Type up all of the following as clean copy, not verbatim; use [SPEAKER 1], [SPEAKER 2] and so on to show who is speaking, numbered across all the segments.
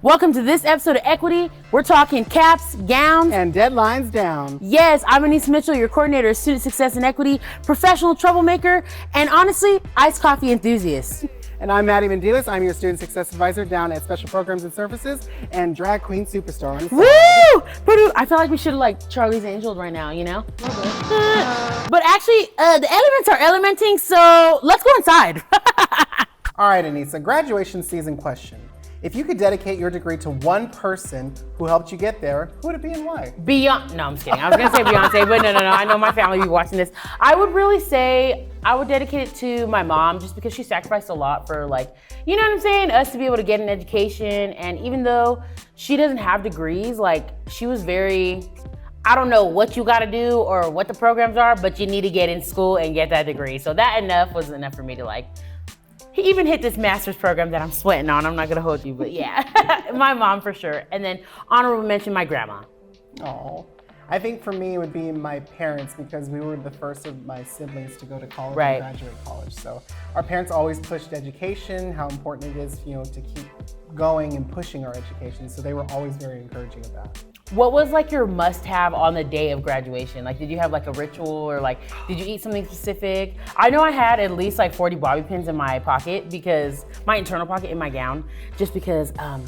[SPEAKER 1] Welcome to this episode of Equity. We're talking caps, gowns,
[SPEAKER 2] and deadlines down.
[SPEAKER 1] Yes, I'm Anise Mitchell, your coordinator of student success and equity, professional troublemaker, and honestly, iced coffee enthusiast.
[SPEAKER 2] And I'm Maddie Mendelis. I'm your student success advisor down at Special Programs and Services and drag queen superstar.
[SPEAKER 1] Woo! I feel like we should have like Charlie's Angels right now, you know? But actually, the elements are elementing, so let's go inside.
[SPEAKER 2] All right, Anissa, graduation season question. If you could dedicate your degree to one person who helped you get there, who would it be and why?
[SPEAKER 1] Beyonce. No, I'm just kidding. I was going to say Beyonce, but no. I know my family will be watching this. I would really say I would dedicate it to my mom just because she sacrificed a lot for, like, you know what I'm saying? Us to be able to get an education. And even though she doesn't have degrees, like, she was very, I don't know what you got to do or what the programs are, but you need to get in school and get that degree. So that was enough for me to, like, he even hit this master's program that I'm sweating on. I'm not gonna hold you, but yeah, my mom for sure. And then honorable mention, my grandma.
[SPEAKER 2] Oh, I think for me it would be my parents because we were the first of my siblings to go to college
[SPEAKER 1] Right.
[SPEAKER 2] and graduate college. So our parents always pushed education, how important it is, to keep going and pushing our education. So they were always very encouraging of that.
[SPEAKER 1] What was like your must-have on the day of graduation? Like, did you have like a ritual or like, did you eat something specific? I know I had at least like 40 bobby pins in my pocket because my internal pocket in my gown, just because I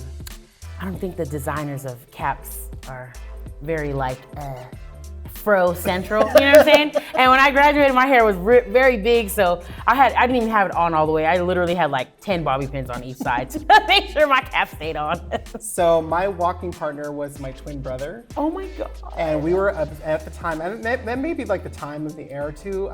[SPEAKER 1] don't think the designers of caps are very like fro central, you know what I'm saying? And when I graduated, my hair was very big, so I didn't even have it on all the way. I literally had like 10 bobby pins on each side to make sure my cap stayed on.
[SPEAKER 2] So my walking partner was my twin brother.
[SPEAKER 1] Oh my God.
[SPEAKER 2] And we were at the time, and that may be like the time of the era too.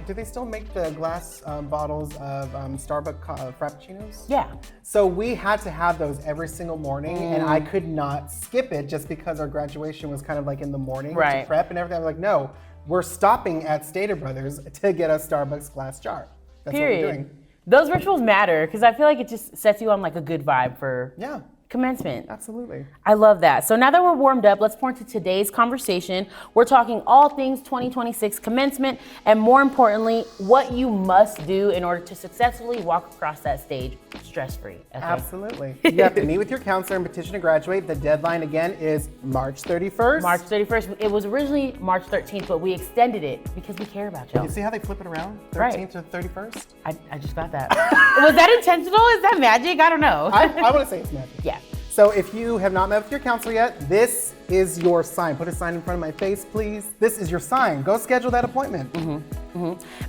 [SPEAKER 2] Do they still make the glass bottles of Starbucks Frappuccinos?
[SPEAKER 1] Yeah.
[SPEAKER 2] So we had to have those every single morning, and I could not skip it just because our graduation was kind of like in the morning
[SPEAKER 1] Right.
[SPEAKER 2] to prep and everything. I was like, no, we're stopping at Stater Brothers to get a Starbucks glass jar. That's
[SPEAKER 1] Period.
[SPEAKER 2] what we're doing.
[SPEAKER 1] Those rituals matter because I feel like it just sets you on like a good vibe for
[SPEAKER 2] Yeah,
[SPEAKER 1] commencement.
[SPEAKER 2] absolutely.
[SPEAKER 1] I love that. So now that we're warmed up, let's pour into today's conversation. We're talking all things 2026 commencement, and more importantly, what you must do in order to successfully walk across that stage stress-free. Okay?
[SPEAKER 2] Absolutely. You have to meet with your counselor and petition to graduate. The deadline again is March 31st.
[SPEAKER 1] March 31st. It was originally March 13th, but we extended it because we care about y'all.
[SPEAKER 2] You see how they flip it around? 13th
[SPEAKER 1] Right.
[SPEAKER 2] to 31st?
[SPEAKER 1] I just got that. Was that intentional? Is that magic? I don't know.
[SPEAKER 2] I want to say it's magic.
[SPEAKER 1] Yeah.
[SPEAKER 2] So if you have not met with your counselor yet, this is your sign. Put a sign in front of my face, please. This is your sign. Go schedule that appointment.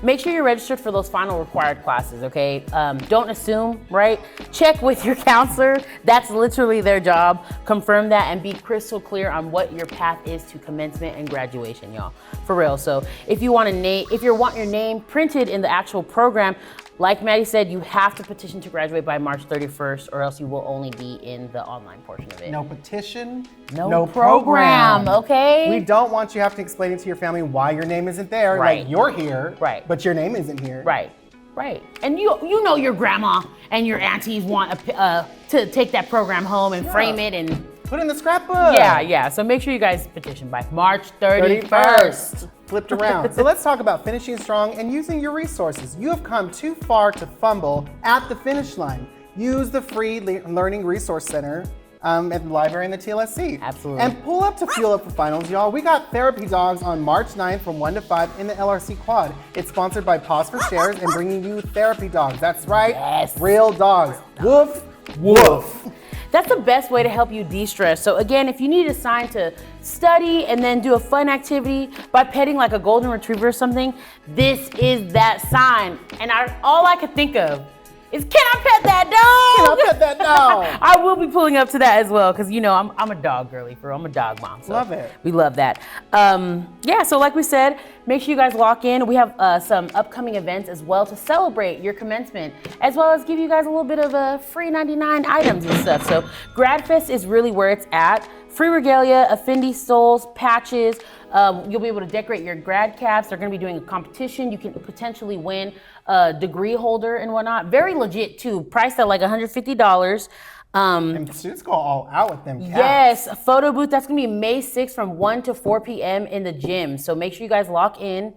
[SPEAKER 1] Make sure you're registered for those final required classes, okay? Don't assume, right? Check with your counselor. That's literally their job. Confirm that and be crystal clear on what your path is to commencement and graduation, y'all. For real. So if you want your name printed in the actual program, like Maddie said, you have to petition to graduate by March 31st or else you will only be in the online portion of it.
[SPEAKER 2] No petition,
[SPEAKER 1] No program, okay?
[SPEAKER 2] We don't want you having to explain it to your family why your name isn't there.
[SPEAKER 1] Right.
[SPEAKER 2] Like you're here,
[SPEAKER 1] Right.
[SPEAKER 2] but your name isn't here.
[SPEAKER 1] Right. And you know your grandma and your aunties want to take that program home and frame it and
[SPEAKER 2] Put it in the scrapbook.
[SPEAKER 1] yeah. So make sure you guys petition by March 31st.
[SPEAKER 2] Flipped around. So let's talk about finishing strong and using your resources. You have come too far to fumble at the finish line. Use the free Learning Resource Center at the library and the TLSC.
[SPEAKER 1] Absolutely.
[SPEAKER 2] And pull up to fuel up for finals, y'all. We got Therapy Dogs on March 9th from 1 to 5 in the LRC Quad. It's sponsored by Pause for Shares and bringing you Therapy Dogs. That's right.
[SPEAKER 1] Yes.
[SPEAKER 2] Real dogs. Woof, woof.
[SPEAKER 1] That's the best way to help you de-stress. So again, if you need a sign to study and then do a fun activity by petting like a golden retriever or something, this is that sign. And all I could think of is, can I pet that dog?
[SPEAKER 2] Can I pet that dog?
[SPEAKER 1] I will be pulling up to that as well because I'm a dog girly, I'm a dog mom. So
[SPEAKER 2] Love it.
[SPEAKER 1] We love that. So like we said, make sure you guys lock in. We have some upcoming events as well to celebrate your commencement, as well as give you guys a little bit of free 99 items and stuff. So GradFest is really where it's at. Free regalia, affinity stoles, patches. You'll be able to decorate your grad caps. They're going to be doing a competition. You can potentially win a degree holder and whatnot. Very legit too. Priced at like $150.
[SPEAKER 2] And students go all out with them caps.
[SPEAKER 1] Yes, a photo booth. That's going to be May 6th from 1 to 4 p.m. in the gym. So make sure you guys lock in.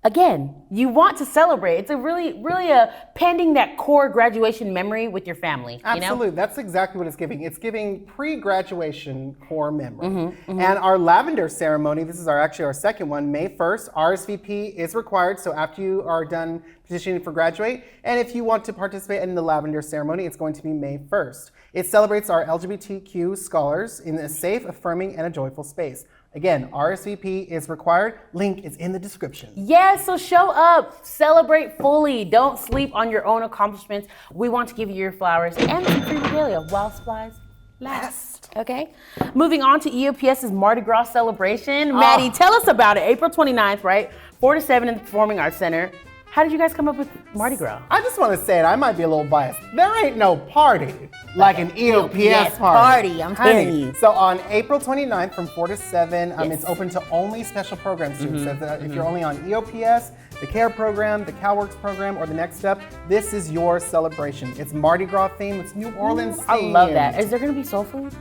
[SPEAKER 1] again, you want to celebrate. It's a really a pending that core graduation memory with your family.
[SPEAKER 2] Absolutely. You know? That's exactly what it's giving. It's giving pre-graduation core memory. And our lavender ceremony, this is actually our second one, May 1st. RSVP is required, so after you are done petitioning for graduate, and if you want to participate in the lavender ceremony, it's going to be May 1st. It celebrates our LGBTQ scholars in a safe, affirming, and a joyful space. Again, RSVP is required. Link is in the description.
[SPEAKER 1] Yes, so show up, celebrate fully. Don't sleep on your own accomplishments. We want to give you your flowers and some free regalia while supplies last. Okay? Moving on to EOPS's Mardi Gras celebration. Maddie, tell us about it. April 29th, right? 4 to 7 in the Performing Arts Center. How did you guys come up with Mardi Gras?
[SPEAKER 2] I just want to say it. I might be a little biased. There ain't no party like an EOPS
[SPEAKER 1] party. I'm telling you.
[SPEAKER 2] So on April 29th from 4 to 7, it's open to only special program students. So if you're only on EOPS, the CARE program, the CalWorks program, or the Next Step, this is your celebration. It's Mardi Gras themed. It's New Orleans themed.
[SPEAKER 1] I love that. Is there going to be soul food?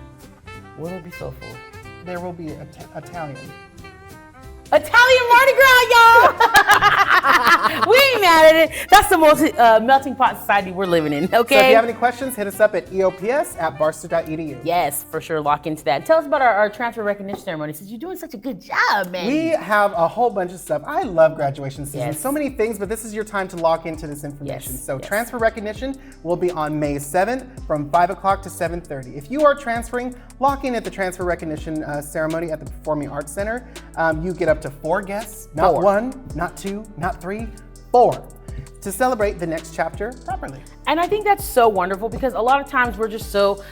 [SPEAKER 1] Will there be soul food?
[SPEAKER 2] There will be Italian.
[SPEAKER 1] Italian Mardi Gras, y'all! We ain't mad at it. That's the most melting pot society we're living in, okay?
[SPEAKER 2] So if you have any questions, hit us up at eops@barstow.edu.
[SPEAKER 1] Yes, for sure, lock into that. Tell us about our transfer recognition ceremony, since you're doing such a good job, man.
[SPEAKER 2] We have a whole bunch of stuff. I love graduation season. So many things, but this is your time to lock into this information. Transfer recognition will be on May 7th from 5 o'clock to 7:30. If you are transferring, lock in at the transfer recognition ceremony at the Performing Arts Center. You get up to 4 guests, not 1, not 2, not 3, 4, to celebrate the next chapter properly.
[SPEAKER 1] And I think that's so wonderful, because a lot of times we're just so,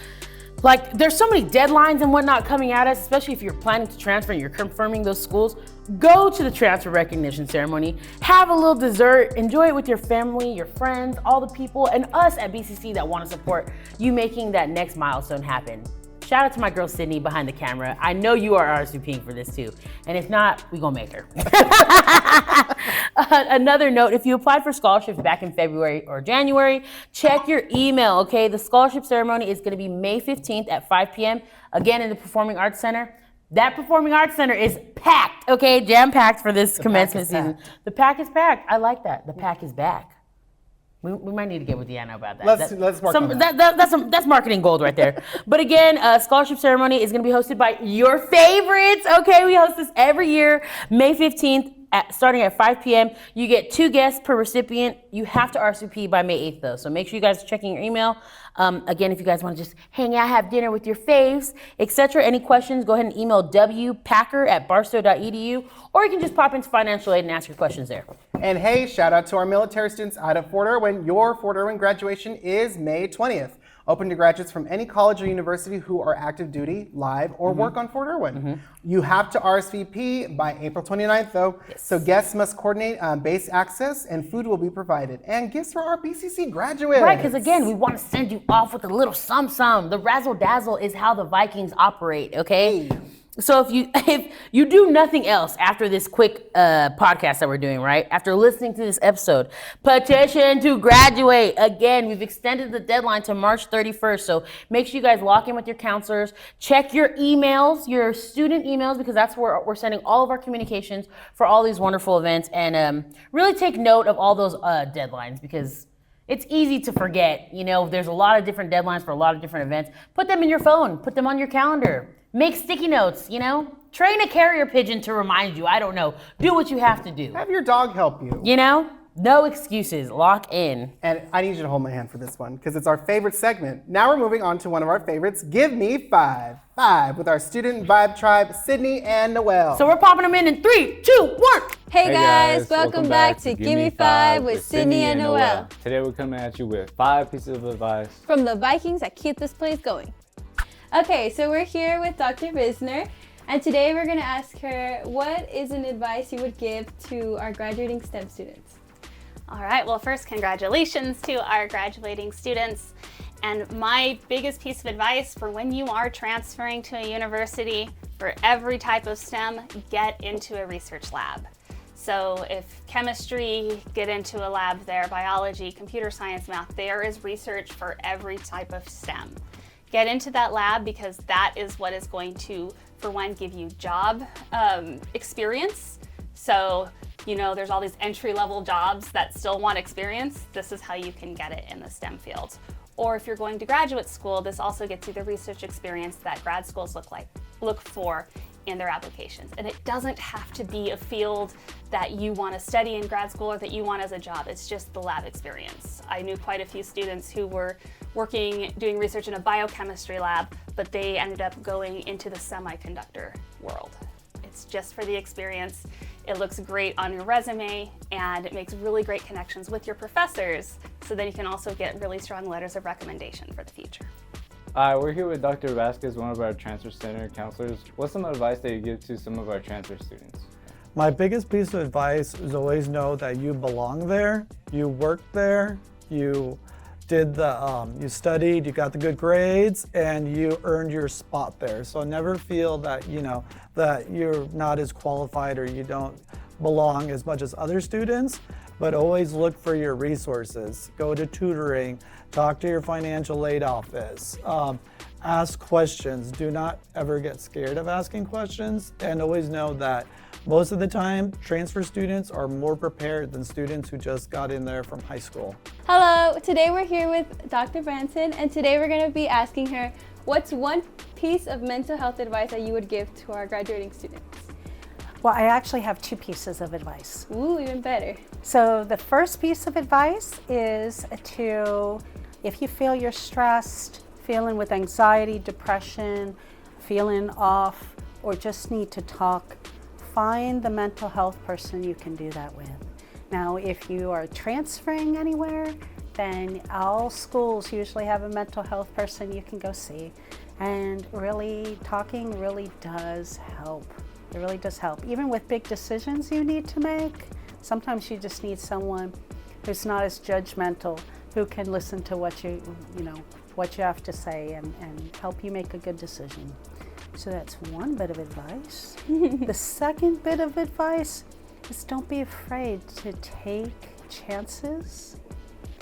[SPEAKER 1] like, there's so many deadlines and whatnot coming at us, especially if you're planning to transfer and you're confirming those schools. Go to the transfer recognition ceremony, have a little dessert, enjoy it with your family, your friends, all the people, and us at BCC that want to support you making that next milestone happen. Shout out to my girl Sydney behind the camera. I know you are RSVPing for this too. And if not, we gonna make her. Another note, if you applied for scholarships back in February or January, check your email, okay? The scholarship ceremony is gonna be May 15th at 5 p.m. Again, in the Performing Arts Center. That Performing Arts Center is packed, okay? Jam-packed for this commencement season. The pack is packed. I like that. The pack is back. We might need to get with Deanna about that.
[SPEAKER 2] Let's work on that.
[SPEAKER 1] That's marketing gold right there. But again, scholarship ceremony is going to be hosted by your favorites. Okay, we host this every year, May 15th. Starting at 5 p.m. You get 2 guests per recipient. You have to RSVP by May 8th though, so make sure you guys are checking your email. Again, if you guys want to just hang out, have dinner with your faves, etc. Any questions, go ahead and email wpacker@barstow.edu, or you can just pop into financial aid and ask your questions there.
[SPEAKER 2] And hey, shout out to our military students out of Fort Irwin. Your Fort Irwin graduation is May 20th. Open to graduates from any college or university who are active duty, live, or work on Fort Irwin. You have to RSVP by April 29th though, so guests must coordinate base access and food will be provided. And gifts for our BCC graduates.
[SPEAKER 1] Right, because again, we want to send you off with a little sum-sum. The razzle-dazzle is how the Vikings operate, okay? Hey. So if you do nothing else after this quick podcast that we're doing, right? After listening to this episode, petition to graduate. Again, we've extended the deadline to March 31st. So make sure you guys lock in with your counselors. Check your emails, your student emails, because that's where we're sending all of our communications for all these wonderful events. And really take note of all those deadlines, because it's easy to forget. You know, there's a lot of different deadlines for a lot of different events. Put them in your phone. Put them on your calendar. Make sticky notes, you know? Train a carrier pigeon to remind you. I don't know. Do what you have to do.
[SPEAKER 2] Have your dog help you.
[SPEAKER 1] You know? No excuses. Lock in.
[SPEAKER 2] And I need you to hold my hand for this one, because it's our favorite segment. Now we're moving on to one of our favorites, Give Me 5. 5 with our student vibe tribe, Sydney and Noelle.
[SPEAKER 1] So we're popping them in 3, 2, 1.
[SPEAKER 3] Hey guys, welcome back to Give Me 5 with Sydney and Noelle.
[SPEAKER 4] Today we're coming at you with 5 pieces of advice
[SPEAKER 3] from the Vikings that keep this place going. Okay, so we're here with Dr. Visner, and today we're going to ask her, what is an advice you would give to our graduating STEM students?
[SPEAKER 5] All right, well, first, congratulations to our graduating students. And my biggest piece of advice for when you are transferring to a university, for every type of STEM, get into a research lab. So if chemistry, get into a lab there, biology, computer science, math, there is research for every type of STEM. Get into that lab, because that is what is going to, for one, give you job experience. So you know, there's all these entry-level jobs that still want experience, this is how you can get it in the STEM field. Or if you're going to graduate school, this also gets you the research experience that grad schools look for in their applications. And it doesn't have to be a field that you want to study in grad school or that you want as a job. It's just the lab experience. I knew quite a few students who were doing research in a biochemistry lab, but they ended up going into the semiconductor world. It's just for the experience. It looks great on your resume, and it makes really great connections with your professors, so that you can also get really strong letters of recommendation for the future.
[SPEAKER 4] We're here with Dr. Vasquez, one of our transfer center counselors. What's some advice that you give to some of our transfer students?
[SPEAKER 6] My biggest piece of advice is always know that you belong there, you worked there, you did you studied, you got the good grades, and you earned your spot there. So never feel that, that you're not as qualified or you don't belong as much as other students, but always look for your resources. Go to tutoring, talk to your financial aid office, ask questions. Do not ever get scared of asking questions, and always know that most of the time, transfer students are more prepared than students who just got in there from high school.
[SPEAKER 3] Hello, today we're here with Dr. Branson, and today we're going to be asking her, what's one piece of mental health advice that you would give to our graduating students?
[SPEAKER 7] Well, I actually have two pieces of advice.
[SPEAKER 3] Ooh, even better.
[SPEAKER 7] So the first piece of advice is to, if you feel you're stressed, feeling with anxiety, depression, feeling off, or just need to talk, find the mental health person you can do that with. Now, if you are transferring anywhere, then all schools usually have a mental health person you can go see. And really, talking really does help. It really does help. Even with big decisions you need to make, sometimes you just need someone who's not as judgmental, who can listen to what you have to say and help you make a good decision. So that's one bit of advice. The second bit of advice is don't be afraid to take chances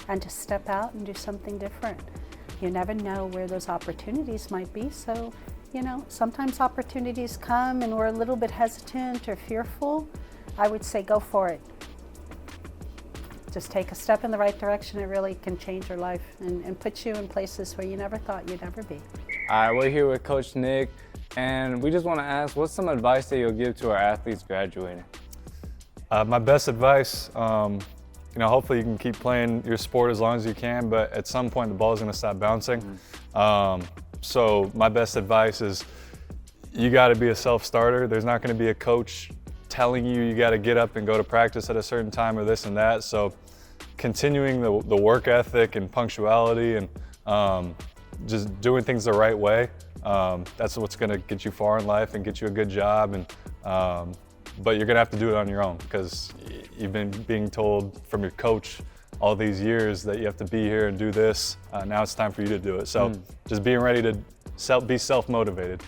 [SPEAKER 7] and to step out and do something different. You never know where those opportunities might be, so sometimes opportunities come and we're a little bit hesitant or fearful. I would say go for it. Just take a step in the right direction. It really can change your life and put you in places where you never thought you'd ever be.
[SPEAKER 4] All right, we're here with Coach Nick, and we just want to ask, what's some advice that you'll give to our athletes graduating?
[SPEAKER 8] My best advice, hopefully you can keep playing your sport as long as you can, but at some point the ball is going to stop bouncing. So my best advice is you got to be a self-starter. There's not going to be a coach telling you got to get up and go to practice at a certain time or this and that. So continuing the work ethic and punctuality and just doing things the right way, that's what's going to get you far in life and get you a good job. And but you're going to have to do it on your own because you've been being told from your coach all these years that you have to be here and do this. Now it's time for you to do it. So just being ready to be self-motivated.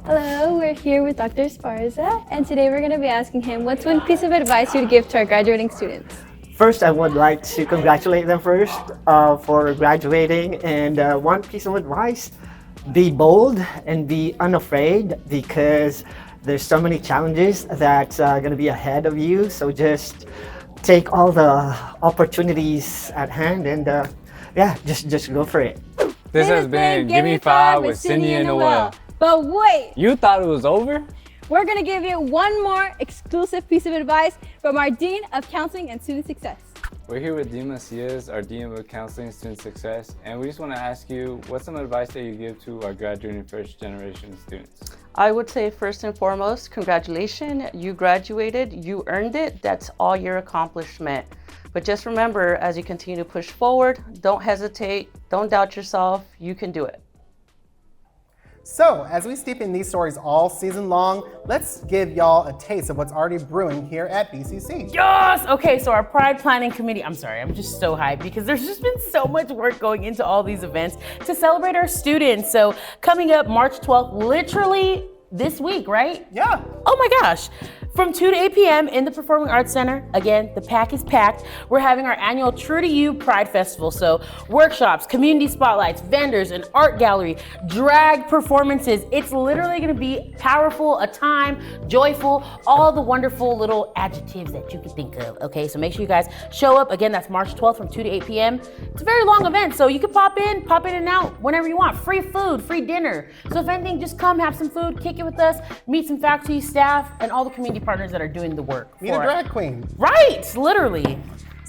[SPEAKER 3] Hello, we're here with Dr. Esparza, and today we're going to be asking him what's one piece of advice you'd give to our graduating students?
[SPEAKER 9] First, I would like to congratulate them first for graduating, and one piece of advice, be bold and be unafraid because there's so many challenges that's going to be ahead of you, so just take all the opportunities at hand and just go for it.
[SPEAKER 4] This has been Give Me Five with Cindy and Noel.
[SPEAKER 3] But wait!
[SPEAKER 4] You thought it was over?
[SPEAKER 3] We're going to give you one more exclusive piece of advice from our Dean of Counseling and Student Success.
[SPEAKER 4] We're here with Dima Ciaz, our Dean of Counseling and Student Success, and we just want to ask you, what's some advice that you give to our graduating first generation students?
[SPEAKER 10] I would say first and foremost, congratulations, you graduated, you earned it, that's all your accomplishment. But just remember, as you continue to push forward, don't hesitate, don't doubt yourself, you can do it.
[SPEAKER 2] So, as we steep in these stories all season long, let's give y'all a taste of what's already brewing here at BCC.
[SPEAKER 1] Yes! Okay, so our Pride Planning Committee, I'm sorry, I'm just so hyped because there's just been so much work going into all these events to celebrate our students. So coming up March 12th, literally this week, right?
[SPEAKER 2] Yeah.
[SPEAKER 1] Oh my gosh. From 2 to 8 p.m. in the Performing Arts Center. Again, the pack is packed. We're having our annual True to You Pride Festival. So workshops, community spotlights, vendors, an art gallery, drag performances. It's literally gonna be powerful, a time, joyful, all the wonderful little adjectives that you can think of, okay? So make sure you guys show up. Again, that's March 12th from 2 to 8 p.m. It's a very long event, so you can pop in and out whenever you want. Free food, free dinner. So if anything, just come have some food, kick it with us, meet some faculty, staff, and all the community partners that are doing the work.
[SPEAKER 2] Meet a drag queen.
[SPEAKER 1] Right, literally.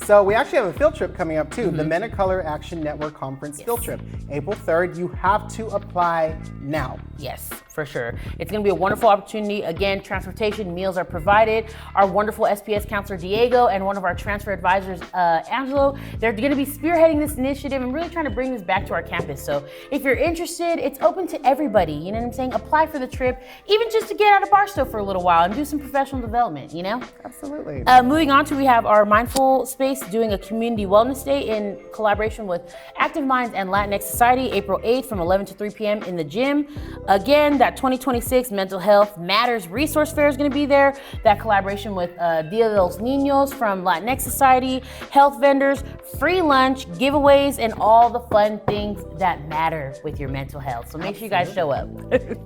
[SPEAKER 2] So we actually have a field trip coming up too, the Men of Color Action Network Conference field trip. April 3rd, you have to apply now.
[SPEAKER 1] Yes, for sure. It's gonna be a wonderful opportunity. Again, transportation, meals are provided. Our wonderful SPS counselor, Diego, and one of our transfer advisors, Angelo, they're gonna be spearheading this initiative and really trying to bring this back to our campus. So if you're interested, it's open to everybody, you know what I'm saying? Apply for the trip, even just to get out of Barstow for a little while and do some professional development, you know?
[SPEAKER 2] Absolutely.
[SPEAKER 1] Moving on to, we have our Mindful Space doing a community wellness day in collaboration with Active Minds and Latinx Society, April 8th from 11 to 3 p.m. in the gym. Again, that 2026 Mental Health Matters Resource Fair is going to be there. That collaboration with Dia de los Niños from Latinx Society, health vendors, free lunch, giveaways, and all the fun things that matter with your mental health. So make sure you guys show up.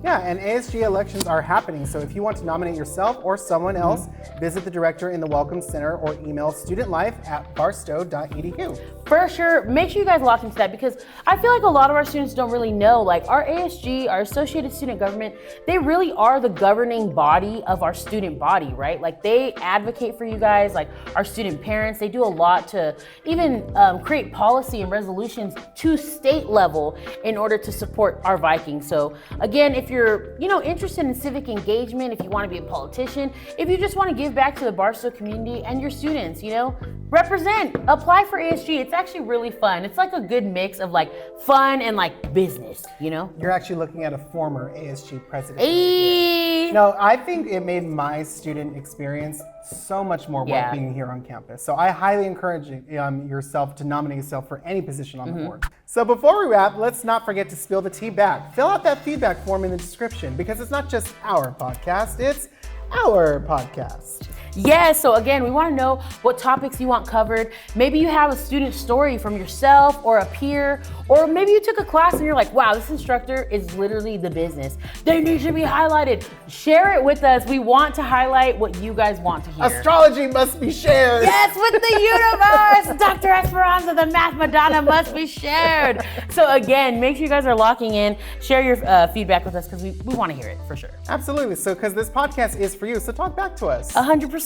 [SPEAKER 2] Yeah, and ASG elections are happening. So if you want to nominate yourself or someone else, visit the director in the Welcome Center or email studentlife@barstow.edu.
[SPEAKER 1] For sure, make sure you guys lock into that, because I feel like a lot of our students don't really know, like our ASG, our Associated Student Government, they really are the governing body of our student body, right? Like they advocate for you guys, like our student parents, they do a lot to even create policy and resolutions to state level in order to support our Vikings. So again, if you're, interested in civic engagement, if you want to be a politician, if you just want to give back to the Barstow community and your students, represent, apply for ASG. It's actually really fun. It's like a good mix of like fun and like business,
[SPEAKER 2] You're actually looking at a former ASG president.
[SPEAKER 1] Hey.
[SPEAKER 2] No, I think it made my student experience so much more worth being here on campus. So I highly encourage yourself to nominate yourself for any position on the board. So before we wrap, let's not forget to spill the tea back. Fill out that feedback form in the description, because it's not just our podcast, it's our podcast.
[SPEAKER 1] Yeah, so again, we want to know what topics you want covered. Maybe you have a student story from yourself or a peer, or maybe you took a class and you're like, wow, this instructor is literally the business. They need to be highlighted. Share it with us. We want to highlight what you guys want to hear.
[SPEAKER 2] Astrology must be shared.
[SPEAKER 1] Yes, with the universe. Dr. Esperanza, the Math Madonna, must be shared. So again, make sure you guys are locking in. Share your feedback with us, because we want to hear it for sure.
[SPEAKER 2] Absolutely. So because this podcast is for you, so talk back to us.
[SPEAKER 1] 100%.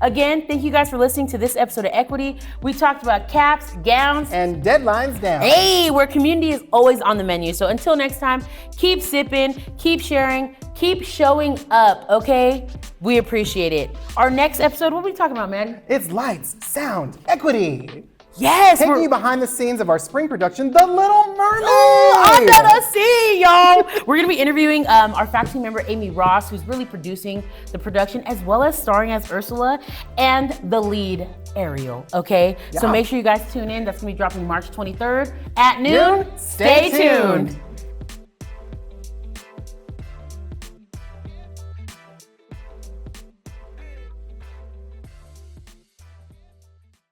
[SPEAKER 1] Again, thank you guys for listening to this episode of Equity. We talked about caps, gowns,
[SPEAKER 2] and deadlines down.
[SPEAKER 1] Hey, where community is always on the menu. So until next time, keep sipping, keep sharing, keep showing up, okay? We appreciate it. Our next episode, what are we talking about, man?
[SPEAKER 2] It's lights, sound, equity.
[SPEAKER 1] Yes,
[SPEAKER 2] taking you behind the scenes of our spring production, The Little Mermaid.
[SPEAKER 1] Oh, under the sea, y'all. We're gonna be interviewing our faculty member, Amy Ross, who's really producing the production, as well as starring as Ursula and the lead, Ariel, okay? Yeah. So make sure you guys tune in. That's gonna be dropping March 23rd at noon.
[SPEAKER 2] Stay tuned.